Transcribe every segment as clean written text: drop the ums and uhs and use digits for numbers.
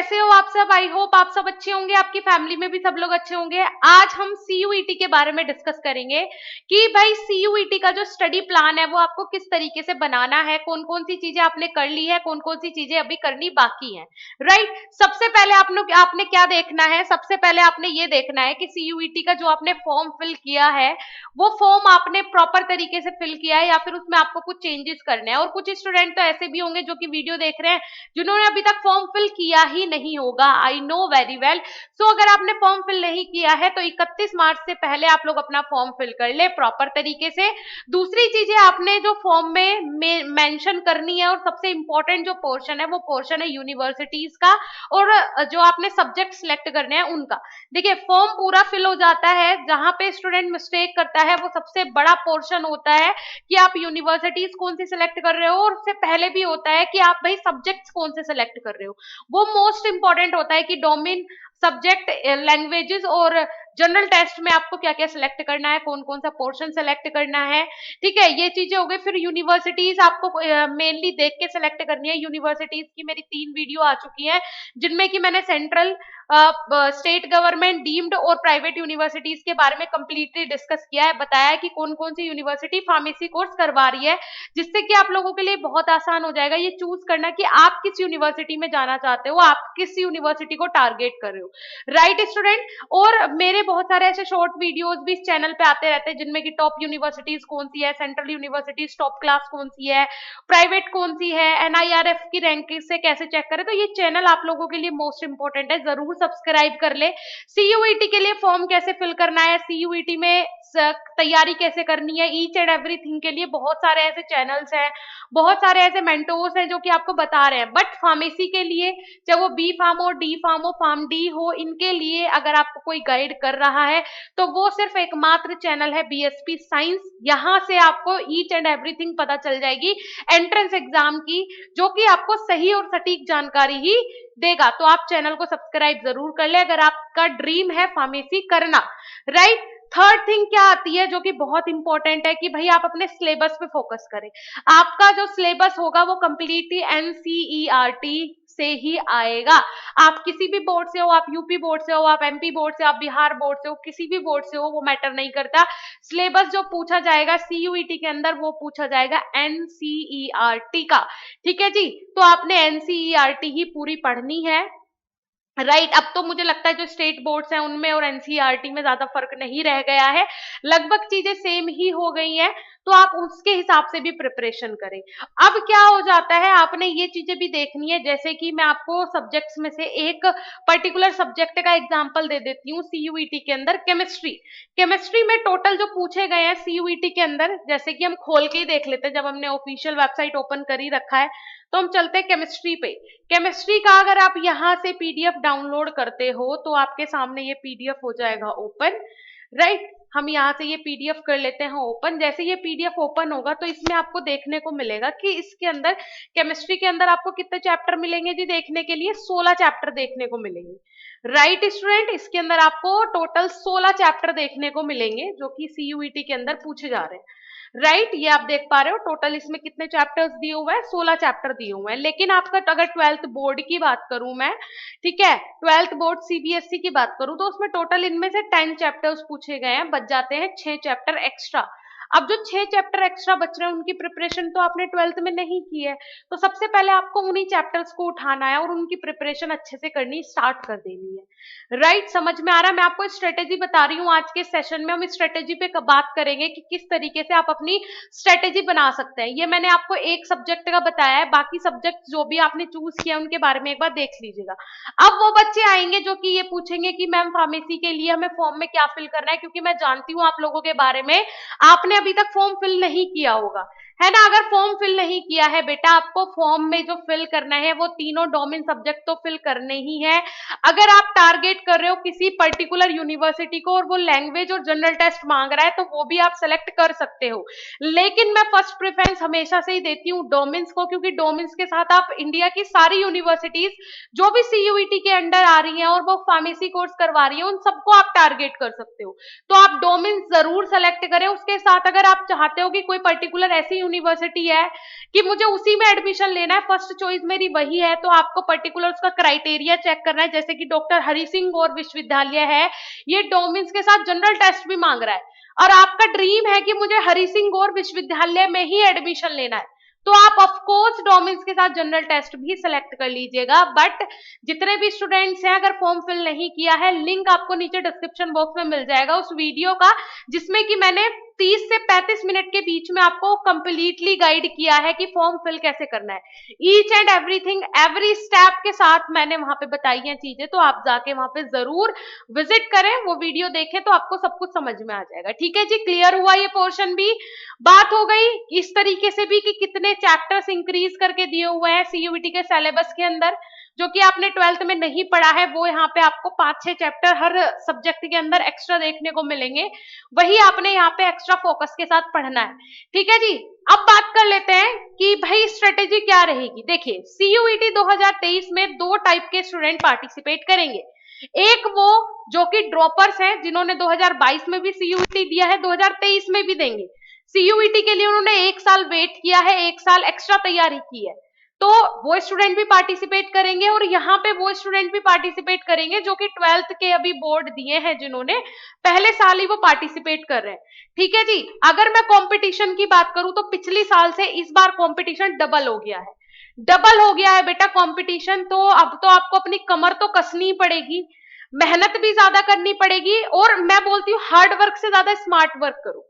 कैसे हो आप सब? आई होप आप सब अच्छे होंगे, आपकी फैमिली में भी सब लोग अच्छे होंगे। आज हम सीयूईटी के बारे में डिस्कस करेंगे कि भाई सीयूईटी का जो स्टडी प्लान है वो आपको किस तरीके से बनाना है, कौन कौन सी चीजें आपने कर ली है, कौन कौन सी चीजें अभी करनी बाकी है। राइट, सबसे पहले आपने क्या देखना है? सबसे पहले आपने ये देखना है कि सीयूईटी का जो आपने फॉर्म फिल किया है वो फॉर्म आपने प्रॉपर तरीके से फिल किया है या फिर उसमें आपको कुछ चेंजेस करने हैं। और कुछ स्टूडेंट तो ऐसे भी होंगे जो कि वीडियो देख रहे हैं जिन्होंने अभी तक फॉर्म फिल किया ही नहीं होगा। I know very well. So अगर आपने फॉर्म फिल नहीं किया है तो 31 मार्च से पहले आप लोग अपना फॉर्म फिल कर ले प्रॉपर तरीके से। दूसरी चीजें आपने जो फॉर्म में मेंशन करनी है और सबसे इंपॉर्टेंट जो पोर्शन है वो पोर्शन है यूनिवर्सिटीज का और जो आपने सब्जेक्ट सिलेक्ट करने हैं उनका। देखिए, फॉर्म पूरा फिल हो जाता है, जहां पे स्टूडेंट मिस्टेक करता है वो सबसे बड़ा पोर्शन होता है कि आप यूनिवर्सिटीज कौन सी सिलेक्ट कर रहे हो, और उससे पहले भी होता है कि आप भाई सब्जेक्ट्स कौन से सिलेक्ट कर रहे हो। वो मोस्ट इंपॉर्टेंट होता है कि डोमेन, सब्जेक्ट, लैंग्वेजेस और जनरल टेस्ट में आपको क्या क्या सिलेक्ट करना है, कौन कौन सा पोर्शन सिलेक्ट करना है। ठीक है, ये चीजें हो गई। फिर यूनिवर्सिटीज आपको मेनली देख के सिलेक्ट करनी है। यूनिवर्सिटीज की मेरी 3 वीडियो आ चुकी हैं जिनमें कि मैंने सेंट्रल, स्टेट गवर्नमेंट, डीम्ड और प्राइवेट यूनिवर्सिटीज के बारे में कंप्लीटली डिस्कस किया है, बताया है कि कौन कौन सी यूनिवर्सिटी फार्मेसी कोर्स करवा रही है, जिससे कि आप लोगों के लिए बहुत आसान हो जाएगा ये चूज करना कि आप किस यूनिवर्सिटी में जाना चाहते हो, आप किस यूनिवर्सिटी को टारगेट कर रहे हो। Right student. और मेरे बहुत सारे ऐसे शॉर्ट वीडियोस भी इस चैनल पे आते रहते हैं जिनमें कि टॉप यूनिवर्सिटीज कौन सी है, सेंट्रल यूनिवर्सिटीज टॉप क्लास कौन सी है, प्राइवेट कौन सी है, एनआईआरएफ की रैंकिंग से कैसे चेक करें। तो ये चैनल आप लोगों के लिए मोस्ट इंपॉर्टेंट है, जरूर सब्सक्राइब कर ले। सीयूईटी के लिए फॉर्म कैसे फिल करना है, सीयूईटी में तैयारी कैसे करनी है, ईच एंड एवरीथिंग के लिए बहुत सारे ऐसे चैनल्स हैं, बहुत सारे ऐसे मेंटोर्स हैं जो कि आपको बता रहे हैं। बट फार्मेसी के लिए, चाहे वो बी फार्म हो, डी फार्म हो, फार्म डी हो, इनके लिए अगर आपको कोई गाइड कर रहा है तो वो सिर्फ एकमात्र चैनल है बीएसपी साइंस। यहाँ से आपको ईच एंड एवरीथिंग पता चल जाएगी एंट्रेंस एग्जाम की, जो कि आपको सही और सटीक जानकारी ही देगा। तो आप चैनल को सब्सक्राइब जरूर कर ले अगर आपका ड्रीम है फार्मेसी करना। राइट। थर्ड थिंग क्या आती है जो कि बहुत इंपॉर्टेंट है कि भाई आप अपने सिलेबस पे फोकस करें। आपका जो सिलेबस होगा वो कंप्लीटली एनसीईआरटी से ही आएगा। आप किसी भी बोर्ड से हो, आप यूपी बोर्ड से हो, आप एमपी बोर्ड से, आप बिहार बोर्ड से हो, किसी भी बोर्ड से हो, वो मैटर नहीं करता। सिलेबस जो पूछा जाएगा सीयूईटी के अंदर वो पूछा जाएगा एनसीईआरटी का। ठीक है जी। तो आपने एनसीईआरटी ही पूरी पढ़नी है। राइट। अब तो मुझे लगता है जो स्टेट बोर्ड्स हैं उनमें और एनसीईआरटी में ज्यादा फर्क नहीं रह गया है, लगभग चीजें सेम ही हो गई हैं। तो आप उसके हिसाब से भी प्रिपरेशन करें। अब क्या हो जाता है, आपने ये चीजें भी देखनी है, जैसे कि मैं आपको सब्जेक्ट्स में से एक पर्टिकुलर सब्जेक्ट का एग्जांपल दे देती हूँ। सीयूईटी के अंदर केमिस्ट्री, केमिस्ट्री में टोटल जो पूछे गए हैं सीयूईटी के अंदर, जैसे कि हम खोल के ही देख लेते हैं, जब हमने ऑफिशियल वेबसाइट ओपन कर ही रखा है तो हम चलते हैं केमिस्ट्री पे। केमिस्ट्री का अगर आप यहाँ से पीडीएफ डाउनलोड करते हो तो आपके सामने ये पीडीएफ हो जाएगा ओपन। राइट। हम यहाँ से ये पीडीएफ कर लेते हैं ओपन। जैसे ये पीडीएफ ओपन होगा तो इसमें आपको देखने को मिलेगा कि इसके अंदर, केमिस्ट्री के अंदर आपको कितने चैप्टर मिलेंगे जी देखने के लिए? 16 चैप्टर देखने को मिलेंगे। राइट स्टूडेंट, इसके अंदर आपको टोटल 16 चैप्टर देखने को मिलेंगे जो कि सीयूईटी के अंदर पूछे जा रहे हैं। राइट। ये आप देख पा रहे हो टोटल इसमें कितने चैप्टर्स दिए हुए हैं? 16 चैप्टर दिए हुए हैं। लेकिन आपका अगर 12th बोर्ड की बात करूं मैं, ठीक है, 12th बोर्ड सीबीएसई की बात करूं तो उसमें टोटल इनमें से 10 चैप्टर्स पूछे गए हैं, बच जाते हैं 6 चैप्टर एक्स्ट्रा। अब जो 6 चैप्टर एक्स्ट्रा बच रहे हैं उनकी प्रिपरेशन तो आपने 12th में नहीं की है, तो सबसे पहले आपको उन्हीं चैप्टर्स को उठाना है और उनकी प्रिपरेशन अच्छे से करनी स्टार्ट कर देनी है। राइट। समझ में आ रहा है? मैं आपको स्ट्रेटेजी बता रही हूँ। आज के सेशन में हम स्ट्रेटेजी पे बात करेंगे कि किस तरीके से आप अपनी स्ट्रेटेजी बना सकते हैं। ये मैंने आपको एक सब्जेक्ट का बताया है, बाकी सब्जेक्ट जो भी आपने चूज किया उनके बारे में एक बार देख लीजिएगा। अब वो बच्चे आएंगे जो कि ये पूछेंगे कि मैम फार्मेसी के लिए हमें फॉर्म में क्या फिल करना है, क्योंकि मैं जानती हूँ आप लोगों के बारे में, आपने अभी तक फॉर्म फिल नहीं किया होगा, है ना? अगर फॉर्म फिल नहीं किया है बेटा, आपको फॉर्म में जो फिल करना है वो तीनों डोमेन सब्जेक्ट तो फिल करने ही है। अगर आप टारगेट कर रहे हो किसी पर्टिकुलर यूनिवर्सिटी को और वो लैंग्वेज और जनरल टेस्ट मांग रहा है तो वो भी आप सेलेक्ट कर सकते हो, लेकिन मैं फर्स्ट प्रेफरेंस हमेशा से ही देती हूँ डोमेन्स को, क्योंकि डोमेन्स के साथ आप इंडिया की सारी यूनिवर्सिटीज जो भी सीयूईटी के अंडर आ रही हैं और वो फार्मेसी कोर्स करवा रही है उन सबको आप टारगेट कर सकते हो। तो आप डोमेन्स जरूर सेलेक्ट करें। उसके साथ अगर आप चाहते हो कि कोई पर्टिकुलर ऐसी यूनिवर्सिटी है कि मुझे उसी में एडमिशन लेना है, फर्स्ट चॉइस मेरी वही है, तो आपको पर्टिकुलर उसका क्राइटेरिया चेक करना है। जैसे कि डॉक्टर हरि सिंह गौर विश्वविद्यालय है, ये डोमेन्स के साथ जनरल टेस्ट भी मांग रहा है, और आपका ड्रीम है कि मुझे हरि सिंह गौर विश्वविद्यालय में ही एडमिशन लेना है, तो आप ऑफ कोर्स डोमेन्स के साथ जनरल टेस्ट भी सिलेक्ट कर लीजिएगा। बट जितने भी स्टूडेंट्स हैं, अगर फॉर्म फिल नहीं किया है, लिंक आपको नीचे डिस्क्रिप्शन बॉक्स में मिल जाएगा उस वीडियो का, जिसमें कि मैंने 30 से 35 मिनट के बीच में आपको कंप्लीटली गाइड किया है कि फॉर्म फिल कैसे करना है। Each and everything, every step के साथ मैंने वहां पे बताई हैं चीजें, तो आप जाके वहां पे जरूर विजिट करें, वो वीडियो देखें, तो आपको सब कुछ समझ में आ जाएगा। ठीक है जी, क्लियर हुआ ये पोर्शन भी। बात हो गई इस तरीके से भी कि कितने चैप्टर्स इंक्रीज करके दिए हुए हैं सीयूईटी के सिलेबस के अंदर, जो कि आपने 12th में नहीं पढ़ा है, वो यहाँ पे आपको 5-6 चैप्टर हर सब्जेक्ट के अंदर एक्स्ट्रा देखने को मिलेंगे, वही आपने यहाँ पे एक्स्ट्रा फोकस के साथ पढ़ना है। ठीक है जी, अब बात कर लेते हैं कि भाई स्ट्रेटेजी क्या रहेगी। देखिए, सीयूईटी 2023 में 2 टाइप के स्टूडेंट पार्टिसिपेट करेंगे। एक वो जो कि ड्रॉपर्स हैं, जिन्होंने 2022 में भी सीयूईटी दिया है, 2023 में भी देंगे। सीयूईटी के लिए उन्होंने 1 साल वेट किया है, 1 साल एक्स्ट्रा तैयारी की है, तो वो स्टूडेंट भी पार्टिसिपेट करेंगे, और यहाँ पे वो स्टूडेंट भी पार्टिसिपेट करेंगे जो कि 12th के अभी बोर्ड दिए हैं, जिन्होंने पहले साल ही वो पार्टिसिपेट कर रहे हैं। ठीक है जी, अगर मैं कंपटीशन की बात करूं तो पिछली साल से इस बार कंपटीशन डबल हो गया है, डबल हो गया है बेटा कंपटीशन। तो अब तो आपको अपनी कमर तो कसनी ही पड़ेगी, मेहनत भी ज्यादा करनी पड़ेगी, और मैं बोलती हूँ हार्ड वर्क से ज्यादा स्मार्ट वर्क करो।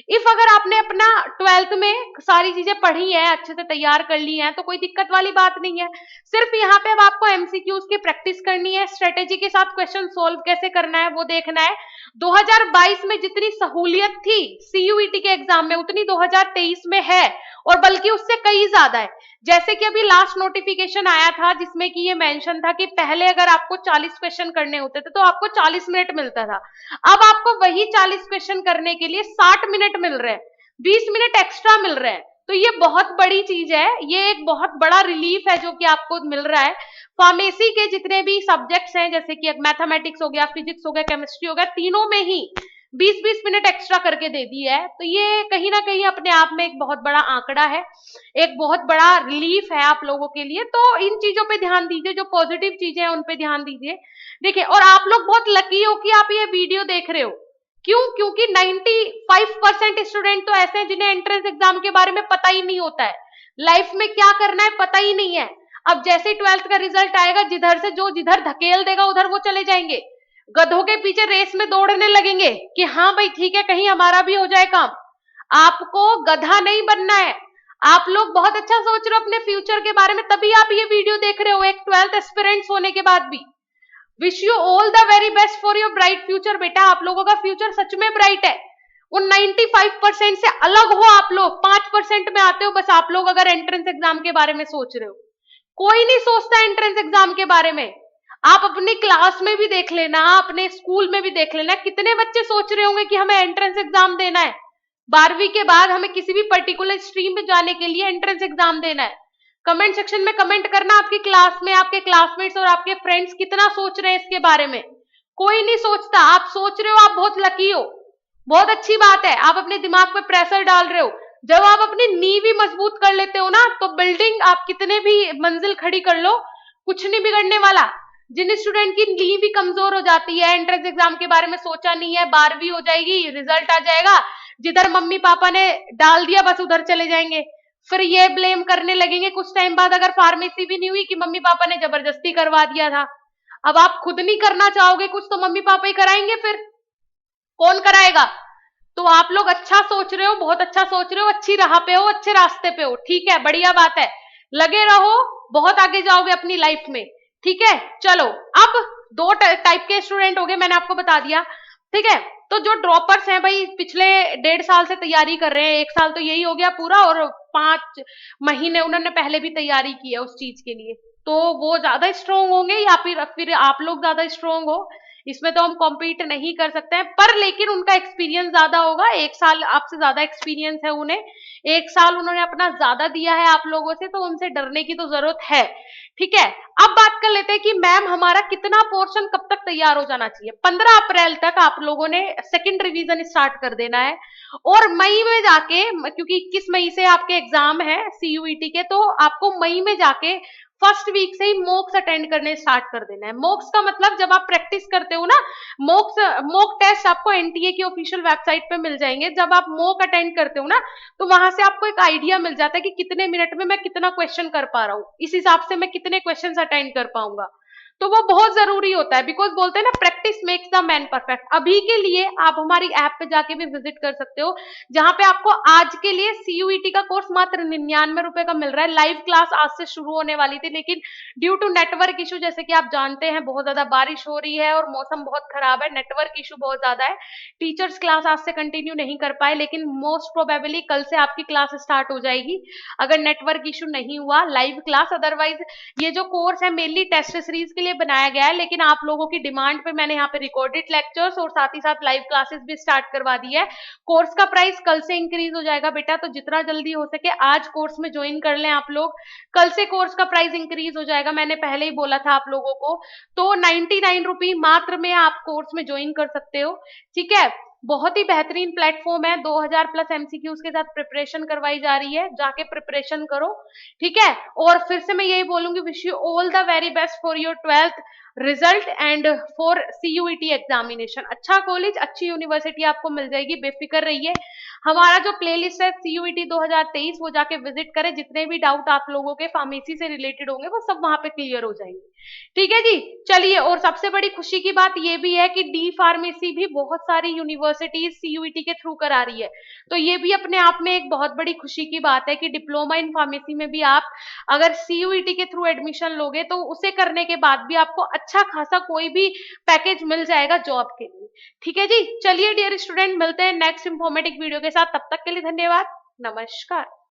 इफ अगर आपने अपना 12th में सारी चीजें पढ़ी हैं, अच्छे से तैयार कर ली हैं, तो कोई दिक्कत वाली बात नहीं है। सिर्फ यहाँ पे अब आपको एमसीक्यूज की प्रैक्टिस करनी है, स्ट्रेटेजी के साथ क्वेश्चन सोल्व कैसे करना है वो देखना है। 2022 में जितनी सहूलियत थी सीयूईटी के एग्जाम में, उतनी 2023 में है, और बल्कि उससे कई ज्यादा है। जैसे कि अभी लास्ट नोटिफिकेशन आया था, जिसमें कि ये मेंशन था कि पहले अगर आपको 40 क्वेश्चन करने होते थे तो आपको 40 मिनट मिलता था, अब आपको वही 40 क्वेश्चन करने के लिए 60 मिनट मिल रहे हैं, 20 मिनट एक्स्ट्रा मिल रहे हैं। तो ये बहुत बड़ी चीज है, ये एक बहुत बड़ा रिलीफ है जो कि आपको मिल रहा है। फार्मेसी के जितने भी सब्जेक्ट्स हैं, जैसे कि मैथमेटिक्स हो गया, फिजिक्स हो गया, केमिस्ट्री हो गया, तीनों में ही 20-20 मिनट एक्स्ट्रा करके दे दी है, तो ये कहीं ना कहीं अपने आप में एक बहुत बड़ा आंकड़ा है, एक बहुत बड़ा रिलीफ है आप लोगों के लिए। तो इन चीजों पे ध्यान दीजिए, जो पॉजिटिव चीजें हैं उन पे ध्यान दीजिए। देखिए, और आप लोग बहुत लकी हो कि आप ये वीडियो देख रहे हो, क्यों? क्योंकि 95% स्टूडेंट तो ऐसे हैं जिन्हें एंट्रेंस एग्जाम के बारे में पता ही नहीं होता है, लाइफ में क्या करना है पता ही नहीं है। अब जैसे ही 12th का रिजल्ट आएगा, जिधर से जो जिधर धकेल देगा उधर वो चले जाएंगे, गधों के पीछे रेस में दौड़ने लगेंगे कि हाँ भाई ठीक है, कहीं हमारा भी हो जाए काम। आपको गधा नहीं बनना है। आप लोग बहुत अच्छा सोच रहे हो अपने फ्यूचर के बारे में, तभी आप ये वीडियो देख रहे हो, एक 12th एस्पिरेंट्स होने के बाद भी। Wish you all the very best for your bright future बेटा, आप लोगों का फ्यूचर सच में ब्राइट है। उन 95% से अलग हो आप लोग, 5% में आते हो बस आप लोग, अगर एंट्रेंस एग्जाम के बारे में सोच रहे हो। कोई नहीं सोचता एंट्रेंस एग्जाम के बारे में। आप अपनी क्लास में भी देख लेना, अपने स्कूल में भी देख लेना, कितने बच्चे सोच रहे होंगे कि हमें एंट्रेंस एग्जाम देना है, 12वीं के बाद हमें किसी भी पर्टिकुलर स्ट्रीम में जाने के लिए एंट्रेंस एग्जाम देना है। कमेंट सेक्शन में कमेंट करना, आपकी क्लास में आपके क्लासमेट्स और आपके फ्रेंड्स कितना सोच रहे हैं इसके बारे में। कोई नहीं सोचता, आप सोच रहे हो, आप बहुत लकी हो, बहुत अच्छी बात है, आप अपने दिमाग पे प्रेशर डाल रहे हो। जब आप अपनी नींव ही मजबूत कर लेते हो ना, तो बिल्डिंग आप कितने भी मंजिल खड़ी कर लो, कुछ नहीं बिगड़ने वाला। जिन स्टूडेंट की नींव भी कमजोर हो जाती है, एंट्रेंस एग्जाम के बारे में सोचा नहीं है, 12वीं हो जाएगी, रिजल्ट आ जाएगा, जिधर मम्मी पापा ने डाल दिया बस उधर चले जाएंगे, फिर ये ब्लेम करने लगेंगे कुछ टाइम बाद, अगर फार्मेसी भी नहीं हुई, कि मम्मी पापा ने जबरदस्ती करवा दिया था। अब आप खुद नहीं करना चाहोगे कुछ, तो मम्मी पापा ही कराएंगे, फिर कौन कराएगा? तो आप लोग अच्छा सोच रहे हो, बहुत अच्छा सोच रहे हो, अच्छी राह पे हो, अच्छे रास्ते पे हो, ठीक है, बढ़िया बात है, लगे रहो, बहुत आगे जाओगे अपनी लाइफ में। ठीक है, चलो, अब 2 टाइप के स्टूडेंट हो गए, मैंने आपको बता दिया। ठीक है, तो जो ड्रॉपर्स हैं भाई, पिछले 1.5 साल से तैयारी कर रहे हैं, 1 साल तो यही हो गया पूरा, और 5 महीने उन्होंने पहले भी तैयारी की है उस चीज के लिए, तो वो ज्यादा स्ट्रोंग होंगे या फिर आप लोग ज्यादा स्ट्रोंग हो, इसमें तो हम कॉम्पीट नहीं कर सकते हैं, पर लेकिन उनका एक्सपीरियंस ज्यादा होगा, 1 साल आपसे ज्यादा एक्सपीरियंस है उन्हें, 1 साल उन्होंने अपना ज्यादा दिया है आप लोगों से, तो उनसे डरने की तो जरूरत है। ठीक है, अब बात कर लेते हैं कि मैम हमारा कितना पोर्शन कब तक तैयार हो जाना चाहिए। 15 अप्रैल तक आप लोगों ने सेकंड रिवीजन स्टार्ट कर देना है, और मई में जाके, क्योंकि 21 मई से आपके एग्जाम है सीयूईटी के, तो आपको मई में जाके फर्स्ट वीक से ही मॉक्स अटेंड करने स्टार्ट कर देना है। मॉक्स का मतलब जब आप प्रैक्टिस करते हो ना, मॉक टेस्ट आपको एनटीए की ऑफिशियल वेबसाइट पे मिल जाएंगे। जब आप मॉक अटेंड करते हो ना, तो वहां से आपको एक आइडिया मिल जाता है कि कितने मिनट में मैं कितना क्वेश्चन कर पा रहा हूँ, इस हिसाब से मैं कितने क्वेश्चन अटेंड कर पाऊंगा। तो वो बहुत जरूरी होता है, बिकॉज बोलते हैं ना practice makes the man perfect. अभी के लिए आप हमारी ऐप पे जाके भी विजिट कर सकते हो, जहां पे आपको आज के लिए सीयूईटी का कोर्स मात्र 99 रुपए का मिल रहा है। लाइव क्लास आज से शुरू होने वाली थी, लेकिन ड्यू टू नेटवर्क इशू, जैसे कि आप जानते हैं बहुत ज्यादा बारिश हो रही है और मौसम बहुत खराब है, नेटवर्क इशू बहुत ज्यादा है, टीचर्स क्लास आज से कंटिन्यू नहीं कर पाए। लेकिन मोस्ट प्रोबेबली कल से आपकी क्लास स्टार्ट हो जाएगी, अगर नेटवर्क इशू नहीं हुआ, लाइव क्लास। अदरवाइज ये जो कोर्स है मेनली टेस्ट सीरीज के लिए बनाया गया है, लेकिन आप लोगों की डिमांड पे मैंने यहाँ पे रिकॉर्डेड लेक्चर्स और साथ ही साथ लाइव क्लासेस भी स्टार्ट करवा दी है। कोर्स का प्राइस कल से इंक्रीज हो जाएगा बेटा, तो जितना जल्दी हो सके आज कोर्स में ज्वाइन कर लें आप लोग। कल से कोर्स का प्राइस इंक्रीज हो जाएगा, मैंने पहले ही बोला था आप लोगों को। तो 99 रुपी मात्र में आप कोर्स में ज्वाइन कर सकते हो। ठीक है, बहुत ही बेहतरीन प्लेटफॉर्म है, 2000 प्लस एमसीक्यूज के साथ प्रिपरेशन करवाई जा रही है, जाके प्रिपरेशन करो। ठीक है, और फिर से मैं यही बोलूंगी, wish you all the very best for your 12th result and for CUET examination. अच्छा कॉलेज, अच्छी यूनिवर्सिटी आपको मिल जाएगी, बेफिक्र रहिए। हमारा जो प्लेलिस्ट है सीयूईटी 2023, वो जाके विजिट करें, जितने भी डाउट आप लोगों के फार्मेसी से रिलेटेड होंगे वो सब वहां पे क्लियर हो जाएंगे। ठीक है जी, चलिए, और सबसे बड़ी खुशी की बात ये भी है कि डी फार्मेसी भी बहुत सारी यूनिवर्सिटीज सीयूईटी के थ्रू करा रही है, तो ये भी अपने आप में एक बहुत बड़ी खुशी की बात है कि डिप्लोमा इन फार्मेसी में भी आप अगर सीयूईटी के थ्रू एडमिशन लोगे, तो उसे करने के बाद भी आपको अच्छा खासा कोई भी पैकेज मिल जाएगा जॉब के लिए। ठीक है जी, चलिए डियर स्टूडेंट, मिलते हैं नेक्स्ट इंफॉर्मेटिव वीडियो के साथ, तब तक के लिए धन्यवाद, नमस्कार।